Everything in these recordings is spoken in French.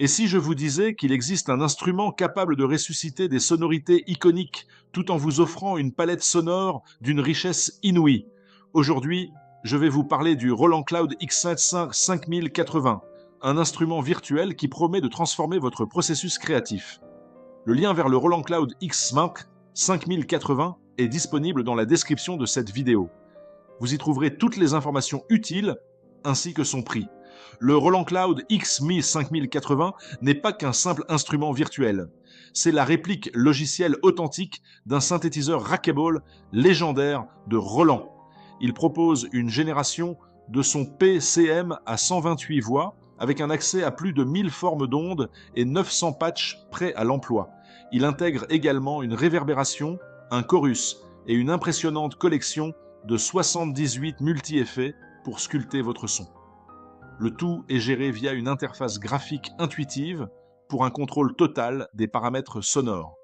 Et si je vous disais qu'il existe un instrument capable de ressusciter des sonorités iconiques tout en vous offrant une palette sonore d'une richesse inouïe? Aujourd'hui, je vais vous parler du Roland Cloud X5 5080, un instrument virtuel qui promet de transformer votre processus créatif. Le lien vers le Roland Cloud X5 5080 est disponible dans la description de cette vidéo. Vous y trouverez toutes les informations utiles ainsi que son prix. Le Roland Cloud X-Mi 5080 n'est pas qu'un simple instrument virtuel. C'est la réplique logicielle authentique d'un synthétiseur Rackable légendaire de Roland. Il propose une génération de son PCM à 128 voix avec un accès à plus de 1000 formes d'ondes et 900 patchs prêts à l'emploi. Il intègre également une réverbération, un chorus et une impressionnante collection de 78 multi-effets pour sculpter votre son. Le tout est géré via une interface graphique intuitive pour un contrôle total des paramètres sonores.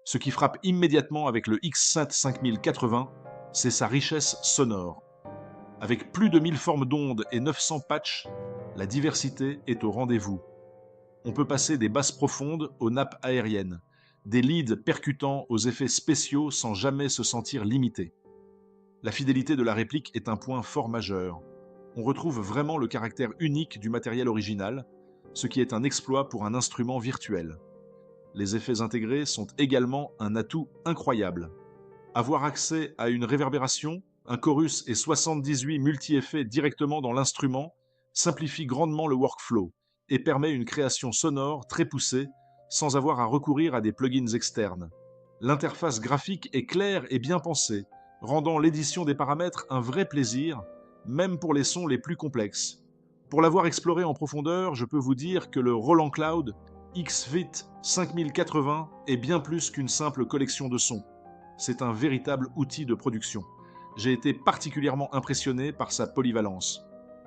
Ce qui frappe immédiatement avec le X-Synth 5080, c'est sa richesse sonore. Avec plus de 1000 formes d'ondes et 900 patchs, la diversité est au rendez-vous. On peut passer des basses profondes aux nappes aériennes, des leads percutants aux effets spéciaux sans jamais se sentir limité. La fidélité de la réplique est un point fort majeur. On retrouve vraiment le caractère unique du matériel original, ce qui est un exploit pour un instrument virtuel. Les effets intégrés sont également un atout incroyable. Avoir accès à une réverbération, un chorus et 78 multi-effets directement dans l'instrument simplifie grandement le workflow et permet une création sonore très poussée sans avoir à recourir à des plugins externes. L'interface graphique est claire et bien pensée, rendant l'édition des paramètres un vrai plaisir, même pour les sons les plus complexes. Pour l'avoir exploré en profondeur, je peux vous dire que le Roland Cloud X-Vit 5080 est bien plus qu'une simple collection de sons. C'est un véritable outil de production. J'ai été particulièrement impressionné par sa polyvalence.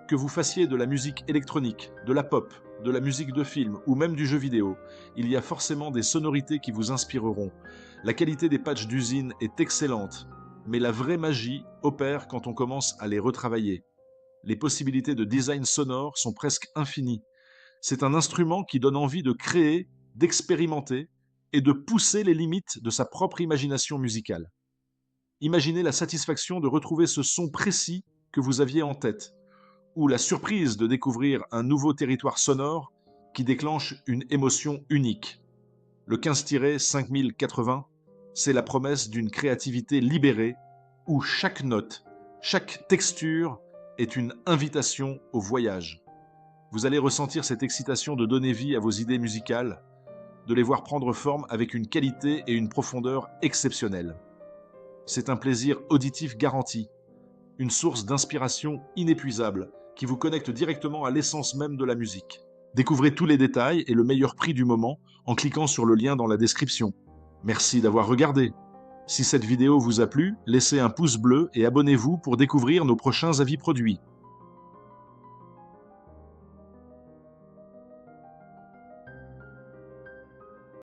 Que vous fassiez de la musique électronique, de la pop, de la musique de film ou même du jeu vidéo, il y a forcément des sonorités qui vous inspireront. La qualité des patchs d'usine est excellente, mais la vraie magie opère quand on commence à les retravailler. Les possibilités de design sonore sont presque infinies. C'est un instrument qui donne envie de créer, d'expérimenter et de pousser les limites de sa propre imagination musicale. Imaginez la satisfaction de retrouver ce son précis que vous aviez en tête, ou la surprise de découvrir un nouveau territoire sonore qui déclenche une émotion unique. Le 15-5080, c'est la promesse d'une créativité libérée où chaque note, chaque texture est une invitation au voyage. Vous allez ressentir cette excitation de donner vie à vos idées musicales, de les voir prendre forme avec une qualité et une profondeur exceptionnelles. C'est un plaisir auditif garanti, une source d'inspiration inépuisable qui vous connecte directement à l'essence même de la musique. Découvrez tous les détails et le meilleur prix du moment en cliquant sur le lien dans la description. Merci d'avoir regardé. Si cette vidéo vous a plu, laissez un pouce bleu et abonnez-vous pour découvrir nos prochains avis produits.